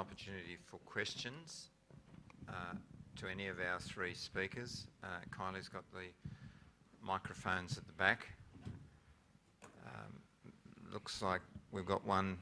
opportunity for questions to any of our three speakers. Kylie's got the microphones at the back. Looks like we've got one.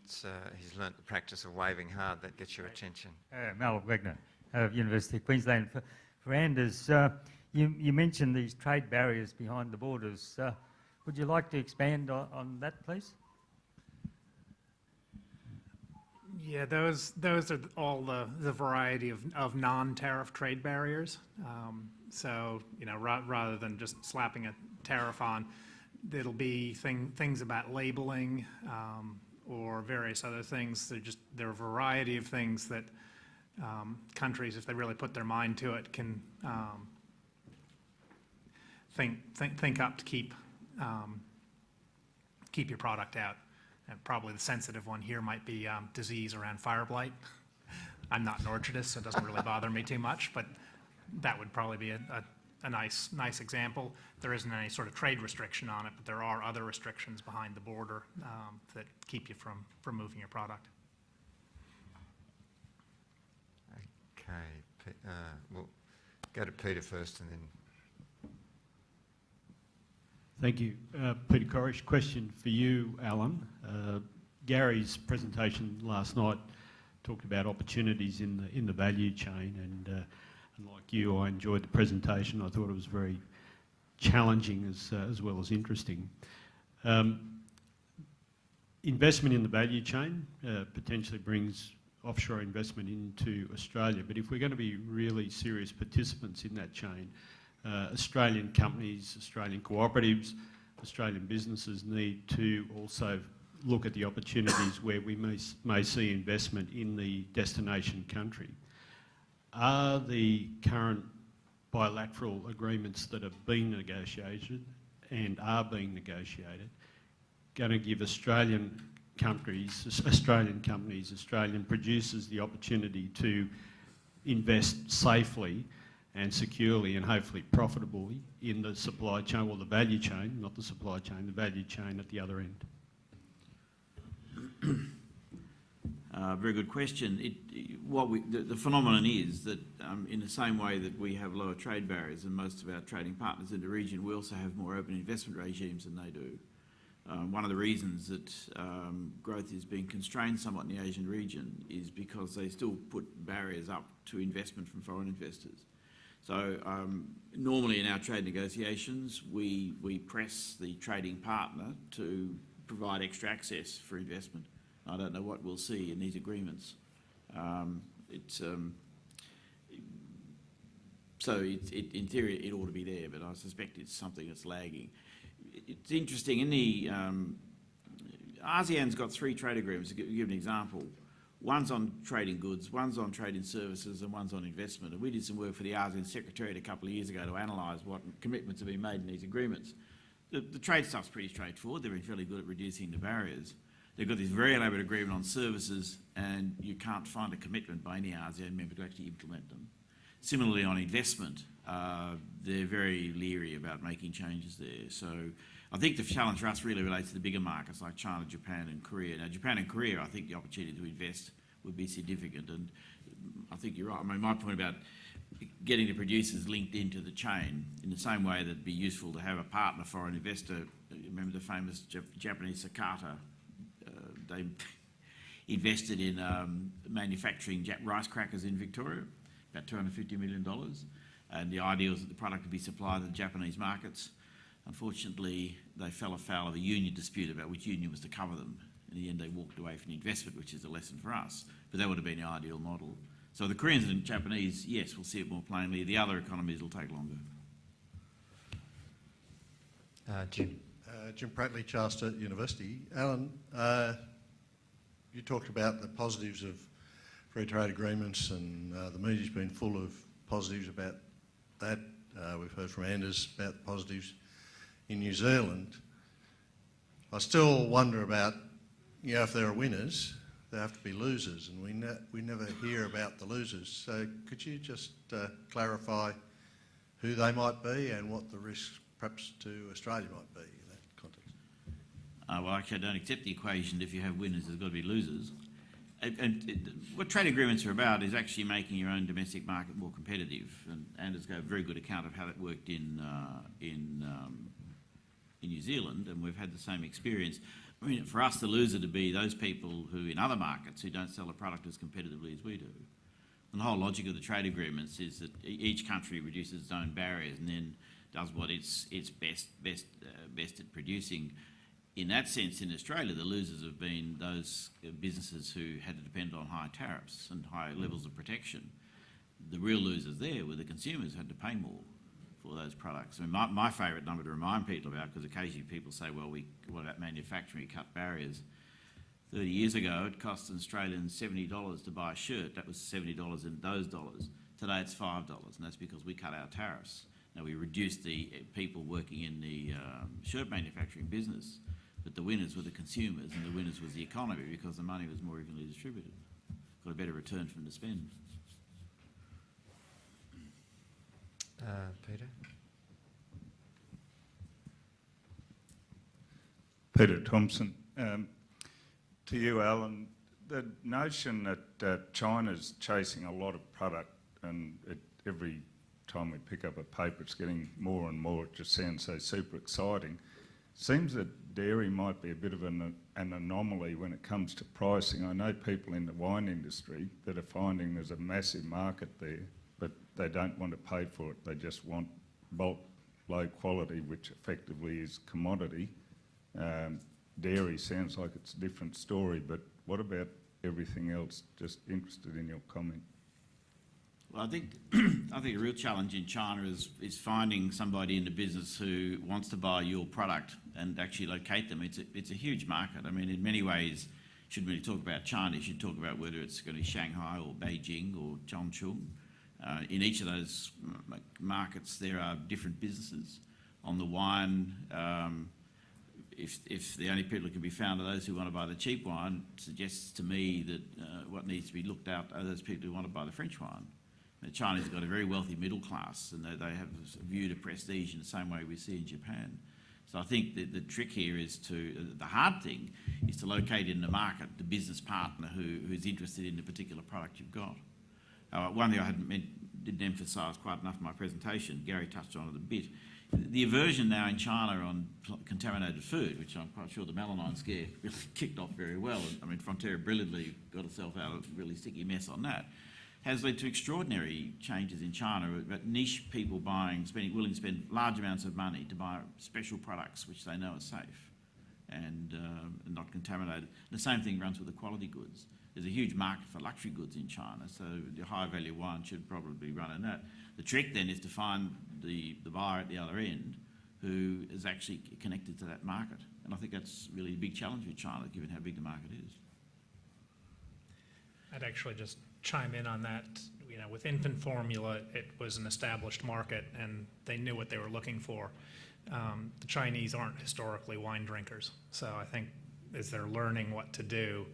He's learnt the practice of waving hard. That gets your attention. Mal Wagner of University of Queensland. For Anders, you mentioned these trade barriers behind the borders. Would you like to expand on that, please? Yeah, those are all the variety of non-tariff trade barriers. So, you know, rather than just slapping a tariff on, it'll be things about labeling or various other things. There are a variety of things that countries, if they really put their mind to it, can think up to keep your product out. And probably the sensitive one here might be disease around fire blight. I'm not an orchardist, so it doesn't really bother me too much, but that would probably be a nice example. There isn't any sort of trade restriction on it, but there are other restrictions behind the border that keep you from moving your product. Okay, we'll go to Peter first and then... Thank you. Peter Corish, question for you, Alan. Gary's presentation last night talked about opportunities in the value chain, and like you, I enjoyed the presentation. I thought it was very challenging as well as interesting. Investment in the value chain potentially brings offshore investment into Australia, but if we're going to be really serious participants in that chain, Australian companies, Australian cooperatives, Australian businesses need to also look at the opportunities where we may see investment in the destination country. Are the current bilateral agreements that have been negotiated and are being negotiated going to give Australian companies, Australian producers the opportunity to invest safely and securely and hopefully profitably in the supply chain, or the value chain, not the supply chain, the value chain at the other end? Very good question. The phenomenon is that in the same way that we have lower trade barriers than most of our trading partners in the region, we also have more open investment regimes than they do. One of the reasons that growth is being constrained somewhat in the Asian region is because they still put barriers up to investment from foreign investors. So normally in our trade negotiations, we press the trading partner to provide extra access for investment. I don't know what we'll see in these agreements. So in theory, it ought to be there, but I suspect it's something that's lagging. It's interesting, in the ASEAN's got 3 trade agreements. To give an example, one's on trading goods, one's on trading services, and one's on investment. And we did some work for the ASEAN Secretariat a couple of years ago to analyse what commitments have been made in these agreements. The trade stuff's pretty straightforward. They've been fairly good at reducing the barriers. They've got this very elaborate agreement on services, and you can't find a commitment by any ASEAN member to actually implement them. Similarly, on investment, they're very leery about making changes there. So I think the challenge for us really relates to the bigger markets like China, Japan and Korea. Now, Japan and Korea, I think the opportunity to invest would be significant, and I think you're right. I mean, my point about getting the producers linked into the chain in the same way that it'd be useful to have a partner for an investor. Remember the famous Japanese Sakata? They invested in manufacturing rice crackers in Victoria, about $250 million. And the idea was that the product would be supplied to the Japanese markets. Unfortunately, they fell afoul of a union dispute about which union was to cover them. In the end, they walked away from the investment, which is a lesson for us. But that would have been the ideal model. So the Koreans and Japanese, yes, we'll see it more plainly. The other economies will take longer. Jim. Jim Prattley, Charles Sturt University. Alan, you talked about the positives of free trade agreements, and the media's been full of positives about that. We've heard from Anders about the positives in New Zealand. I still wonder about, you know, if there are winners, there have to be losers, and we never hear about the losers. So could you just clarify who they might be and what the risks perhaps to Australia might be in that context? Well, actually, I don't accept the equation. If you have winners, there's got to be losers. What trade agreements are about is actually making your own domestic market more competitive, and Anders gave a very good account of how that worked in New Zealand, and we've had the same experience. I mean, for us, the loser to be those people who, in other markets, who don't sell a product as competitively as we do. And the whole logic of the trade agreements is that each country reduces its own barriers and then does what it's best at producing. In that sense, in Australia, the losers have been those businesses who had to depend on high tariffs and high levels of protection. The real losers there were the consumers who had to pay more for those products. I mean, my favourite number to remind people about, because occasionally people say, well, what about manufacturing, cut barriers? 30 years ago, it cost an Australian $70 to buy a shirt. That was $70 in those dollars. Today it's $5, and that's because we cut our tariffs. Now, we reduced the people working in the shirt manufacturing business, but the winners were the consumers and the winners was the economy because the money was more evenly distributed. Got a better return from the spend. Peter? Peter Thompson. To you, Alan, the notion that China's chasing a lot of product and every time we pick up a paper it's getting more and more, it just sounds so super exciting. Seems that dairy might be a bit of an anomaly when it comes to pricing. I know people in the wine industry that are finding there's a massive market there, but they don't want to pay for it. They just want bulk, low quality, which effectively is commodity. Dairy sounds like it's a different story, but what about everything else? Just interested in your comment. Well, I think a real challenge in China is finding somebody in the business who wants to buy your product and actually locate them. It's a huge market. I mean, in many ways, you shouldn't really talk about China. You should talk about whether it's going to be Shanghai or Beijing or Chongqing. In each of those markets, there are different businesses. On the wine, if the only people who can be found are those who want to buy the cheap wine, suggests to me that what needs to be looked at are those people who want to buy the French wine. China's got a very wealthy middle class, and they have a view to prestige in the same way we see in Japan. So I think that the trick here is the hard thing is to locate in the market the business partner who's interested in the particular product you've got. One thing I didn't emphasise quite enough in my presentation, Gary touched on it a bit, the aversion now in China on contaminated food, which I'm quite sure the Melanine scare really kicked off very well. I mean, Fonterra brilliantly got itself out of a really sticky mess on that, has led to extraordinary changes in China about niche people willing to spend large amounts of money to buy special products which they know are safe and not contaminated. And the same thing runs with the quality goods. There's a huge market for luxury goods in China, so the high value wine should probably run in that. The trick then is to find the buyer at the other end who is actually connected to that market. And I think that's really a big challenge with China, given how big the market is. I'd actually just chime in on that. You know, with infant formula, it was an established market and they knew what they were looking for. The Chinese aren't historically wine drinkers, so I think as they're learning what to do,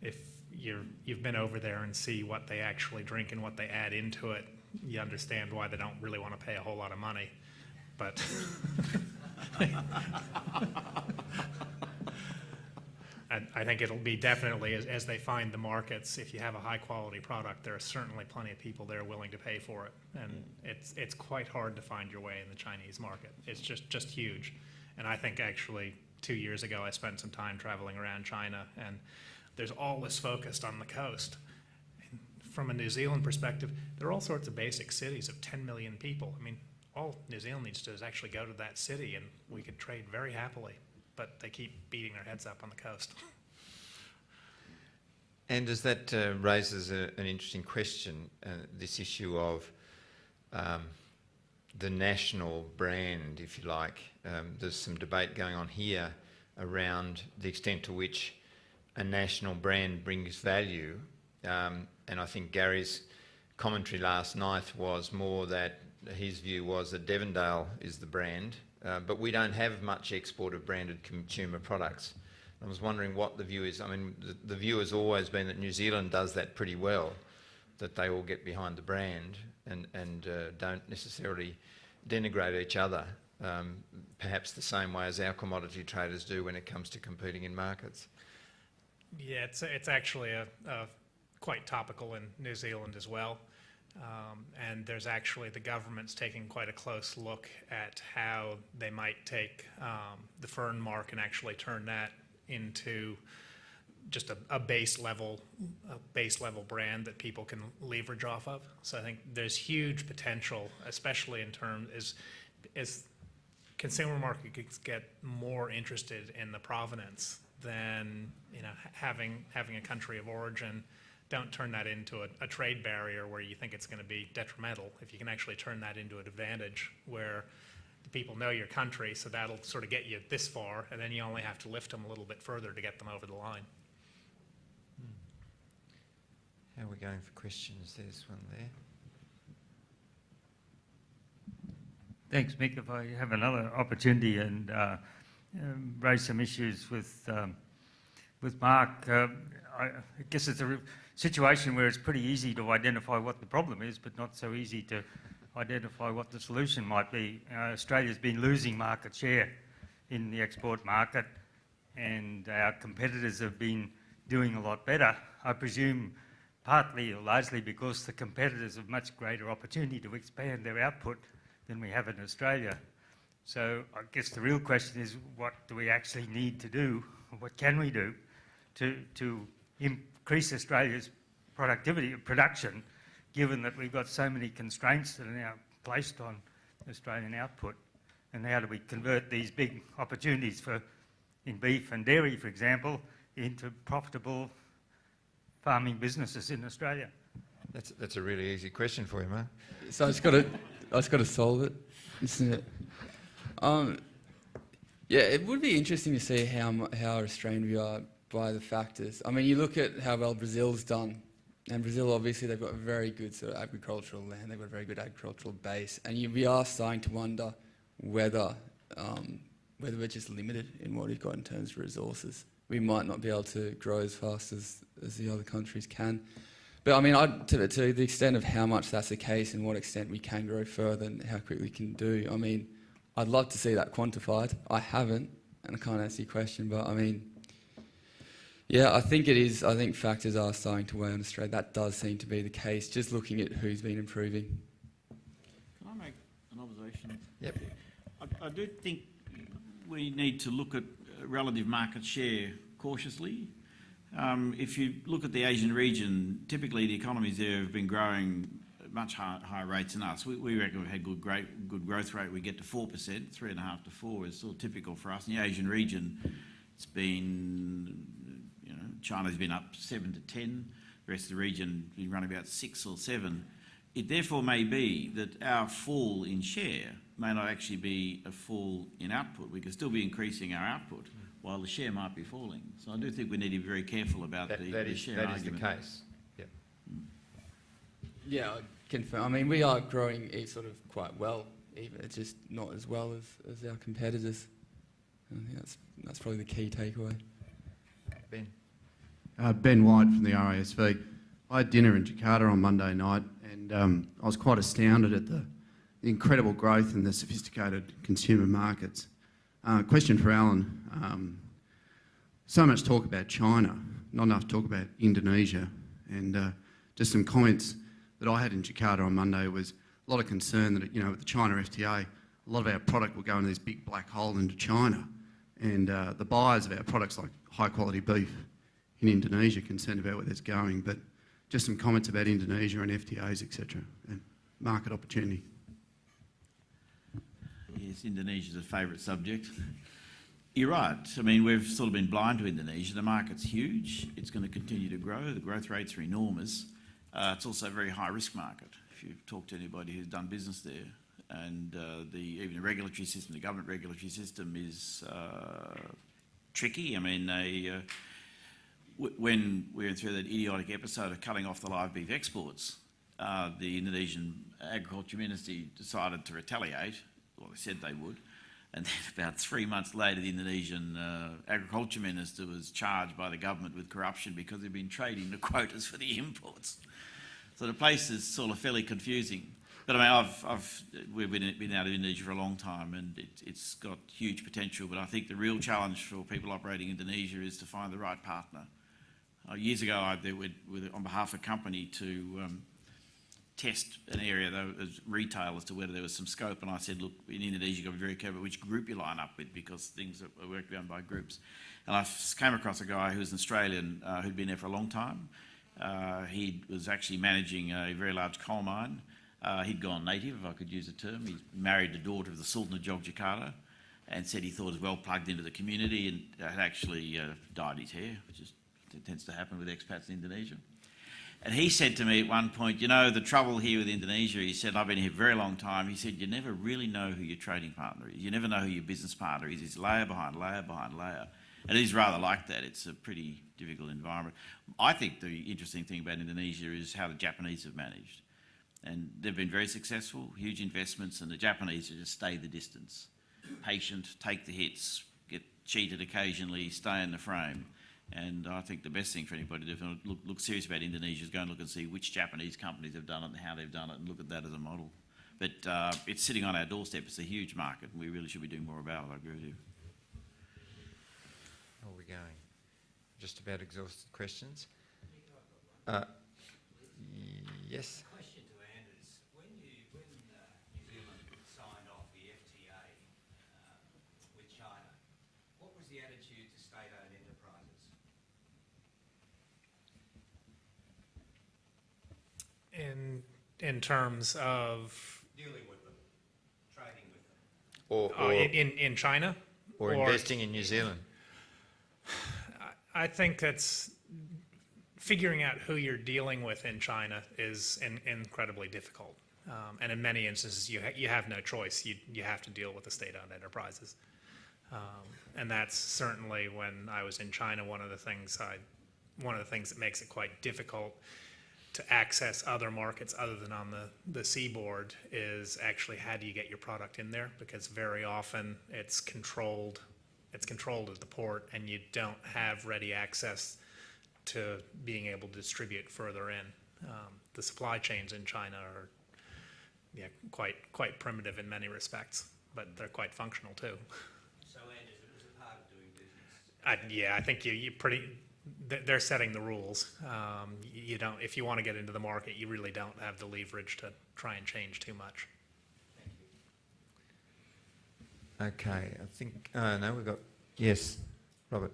if you've been over there and see what they actually drink and what they add into it, you understand why they don't really want to pay a whole lot of money. But I think it'll be definitely, as they find the markets, if you have a high quality product, there are certainly plenty of people there willing to pay for it. And it's quite hard to find your way in the Chinese market. It's just huge. And I think actually 2 years ago, I spent some time traveling around China, and there's all this focused on the coast. From a New Zealand perspective, there are all sorts of basic cities of 10 million people. I mean, all New Zealand needs to do is actually go to that city and we could trade very happily, but they keep beating their heads up on the coast. And as that raises an interesting question, this issue of the national brand, if you like. There's some debate going on here around the extent to which a national brand brings value. And I think Gary's commentary last night was more that his view was that Devondale is the brand, but we don't have much export of branded consumer products. I was wondering what the view is. I mean, the view has always been that New Zealand does that pretty well, that they all get behind the brand and don't necessarily denigrate each other, perhaps the same way as our commodity traders do when it comes to competing in markets. Yeah, it's actually a quite topical in New Zealand as well. And there's actually, the government's taking quite a close look at how they might take the fern mark and actually turn that into just a base level brand that people can leverage off of. So I think there's huge potential, especially in terms as consumer markets get more interested in the provenance than, you know, having a country of origin. Don't turn that into a trade barrier where you think it's going to be detrimental. If you can actually turn that into an advantage where the people know your country, so that'll sort of get you this far, and then you only have to lift them a little bit further to get them over the line. How are we going for questions? There's one there. Thanks, Mick. If I have another opportunity and raise some issues with Mark, I guess it's a situation where it's pretty easy to identify what the problem is, but not so easy to identify what the solution might be. Australia's been losing market share in the export market, and our competitors have been doing a lot better. I presume partly or largely because the competitors have much greater opportunity to expand their output than we have in Australia. So I guess the real question is, what do we actually need to do, or what can we do to increase Australia's production, given that we've got so many constraints that are now placed on Australian output? And how do we convert these big opportunities in beef and dairy, for example, into profitable farming businesses in Australia? That's a really easy question for you, Mark. So I just got to solve it, isn't it? Yeah, it would be interesting to see how restrained we are by the factors. I mean, you look at how well Brazil's done, and Brazil, obviously, they've got a very good sort of agricultural land, they've got a very good agricultural base, and we are starting to wonder whether we're just limited in what we've got in terms of resources. We might not be able to grow as fast as the other countries can. But I mean, to the extent of how much that's the case and what extent we can grow further and how quickly we can do, I mean, I'd love to see that quantified. I haven't, and I can't answer your question, but I mean, yeah, I think it is. I think factors are starting to weigh on Australia. That does seem to be the case, just looking at who's been improving. Can I make an observation? Yep. I do think we need to look at relative market share cautiously. If you look at the Asian region, typically the economies there have been growing at much higher rates than us. We reckon we've had good growth rate. We get to 4%, 3.5 to 4 is sort of typical for us. In the Asian region, it's been, you know, China's been up 7 to 10. The rest of the region has been running about 6 or 7. It therefore may be that our fall in share may not actually be a fall in output. We could still be increasing our output while the share might be falling. So I do think we need to be very careful about the share argument. That is the case. Yep. Yeah, I confirm. I mean, we are growing sort of quite well, even. It's just not as well as our competitors. I think that's probably the key takeaway. Ben. Ben White from the RASV. I had dinner in Jakarta on Monday night, and I was quite astounded at the incredible growth in the sophisticated consumer markets. Question for Alan. So much talk about China, not enough talk about Indonesia, and just some comments that I had in Jakarta on Monday was a lot of concern that, you know, with the China FTA, a lot of our product will go into this big black hole into China, and the buyers of our products like high quality beef in Indonesia are concerned about where that's going, but just some comments about Indonesia and FTAs, etc., and market opportunity. Yes, Indonesia's a favourite subject. You're right. I mean, we've sort of been blind to Indonesia. The market's huge. It's going to continue to grow. The growth rates are enormous. It's also a very high-risk market. If you talk to anybody who's done business there, and even the regulatory system, the government regulatory system is tricky. I mean, when we went through that idiotic episode of cutting off the live beef exports, the Indonesian agriculture ministry decided to retaliate. Well, they said they would. And then about 3 months later, the Indonesian agriculture minister was charged by the government with corruption because they'd been trading the quotas for the imports. So the place is sort of fairly confusing. But I mean, we've been out of Indonesia for a long time, and it's got huge potential. But I think the real challenge for people operating in Indonesia is to find the right partner Years ago, I did on behalf of a company to test an area as retail as to whether there was some scope, and I said, look, in Indonesia you've got to be very careful which group you line up with, because things are worked around by groups. And I came across a guy who was an Australian who'd been there for a long time. He was actually managing a very large coal mine. He'd gone native, if I could use the term. He married the daughter of the Sultan of Jogjakarta, and said he thought he was well plugged into the community, and had actually dyed his hair, which tends to happen with expats in Indonesia. And he said to me at one point, you know, the trouble here with Indonesia, he said, I've been here a very long time, he said, you never really know who your trading partner is. You never know who your business partner is. It's layer behind layer behind layer. And it is rather like that. It's a pretty difficult environment. I think the interesting thing about Indonesia is how the Japanese have managed. And they've been very successful, huge investments, and the Japanese just stay the distance. Patient, take the hits, get cheated occasionally, stay in the frame. And I think the best thing for anybody to do, look serious about Indonesia, is go and look and see which Japanese companies have done it and how they've done it, and look at that as a model. But it's sitting on our doorstep. It's a huge market, and we really should be doing more about it. I agree with you. How are we going? Just about exhausted questions? Yes? Question to Anders. When New Zealand signed off the FTA with China, what was the attitude to state-owned enterprises? In terms of Dealing with them, trading with them. Or in China, or investing in New Zealand? I think that's figuring out who you're dealing with in China is incredibly difficult, and in many instances you have no choice. You have to deal with the state-owned enterprises, and that's certainly when I was in China. One of the things that makes it quite difficult to access other markets other than on the seaboard is actually how do you get your product in there, because very often it's controlled at the port, and you don't have ready access to being able to distribute further in. The supply chains in China are quite primitive in many respects, but they're quite functional too. So, Anders, it was a part of doing business. I think they're setting the rules. You don't, if you want to get into the market, you really don't have the leverage to try and change too much. Okay, I think, no, we've got, yes, Robert.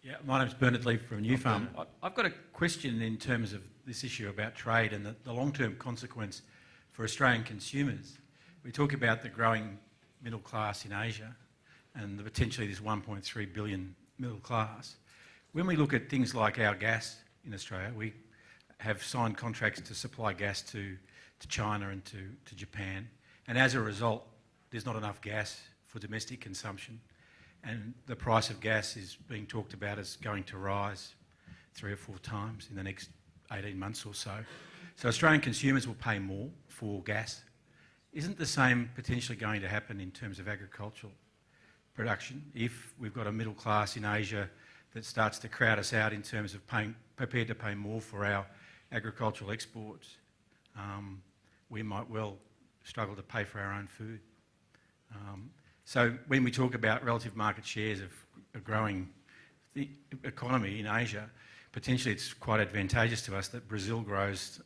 Yeah, my name's Bernard Lee from New Farm. I've got a question in terms of this issue about trade and the long-term consequence for Australian consumers. We talk about the growing middle class in Asia and potentially this 1.3 billion middle class. When we look at things like our gas in Australia, we have signed contracts to supply gas to China and to Japan, and as a result there's not enough gas for domestic consumption, and the price of gas is being talked about as going to rise 3 or 4 times in the next 18 months or so. So Australian consumers will pay more for gas. Isn't the same potentially going to happen in terms of agricultural production if we've got a middle class in Asia that starts to crowd us out in terms of prepared to pay more for our agricultural exports? We might well struggle to pay for our own food. So when we talk about relative market shares of a growing economy in Asia, potentially it's quite advantageous to us that Brazil grows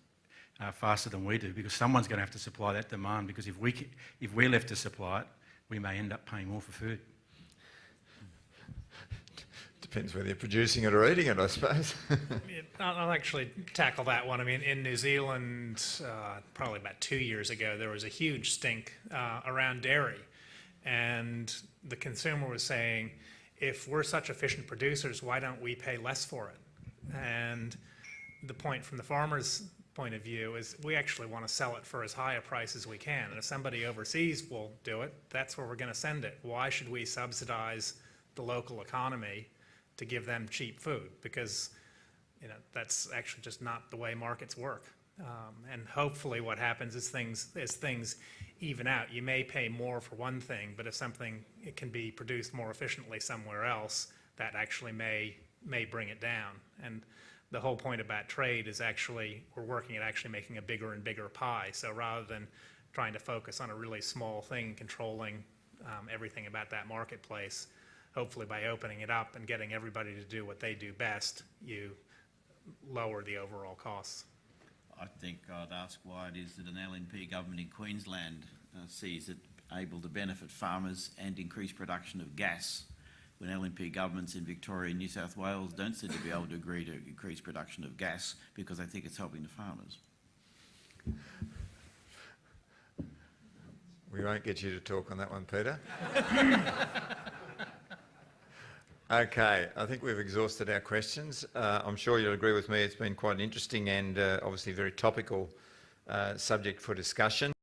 faster than we do, because someone's going to have to supply that demand, because if we're left to supply it, we may end up paying more for food. Depends whether you're producing it or eating it, I suppose. I'll actually tackle that one. I mean, in New Zealand, probably about 2 years ago, there was a huge stink around dairy. And the consumer was saying, if we're such efficient producers, why don't we pay less for it? And the point from the farmer's point of view is we actually want to sell it for as high a price as we can. And if somebody overseas will do it, that's where we're going to send it. Why should we subsidize the local economy to give them cheap food? Because that's actually just not the way markets work. And hopefully what happens is things even out. You may pay more for one thing, but if something it can be produced more efficiently somewhere else, that actually may bring it down. And the whole point about trade is actually we're working at actually making a bigger and bigger pie. So rather than trying to focus on a really small thing controlling everything about that marketplace, hopefully by opening it up and getting everybody to do what they do best, you lower the overall costs. I think I'd ask why it is that an LNP government in Queensland sees it able to benefit farmers and increase production of gas, when LNP governments in Victoria and New South Wales don't seem to be able to agree to increase production of gas because they think it's helping the farmers. We won't get you to talk on that one, Peter. Okay, I think we've exhausted our questions. I'm sure you'll agree with me, it's been quite an interesting and obviously very topical subject for discussion.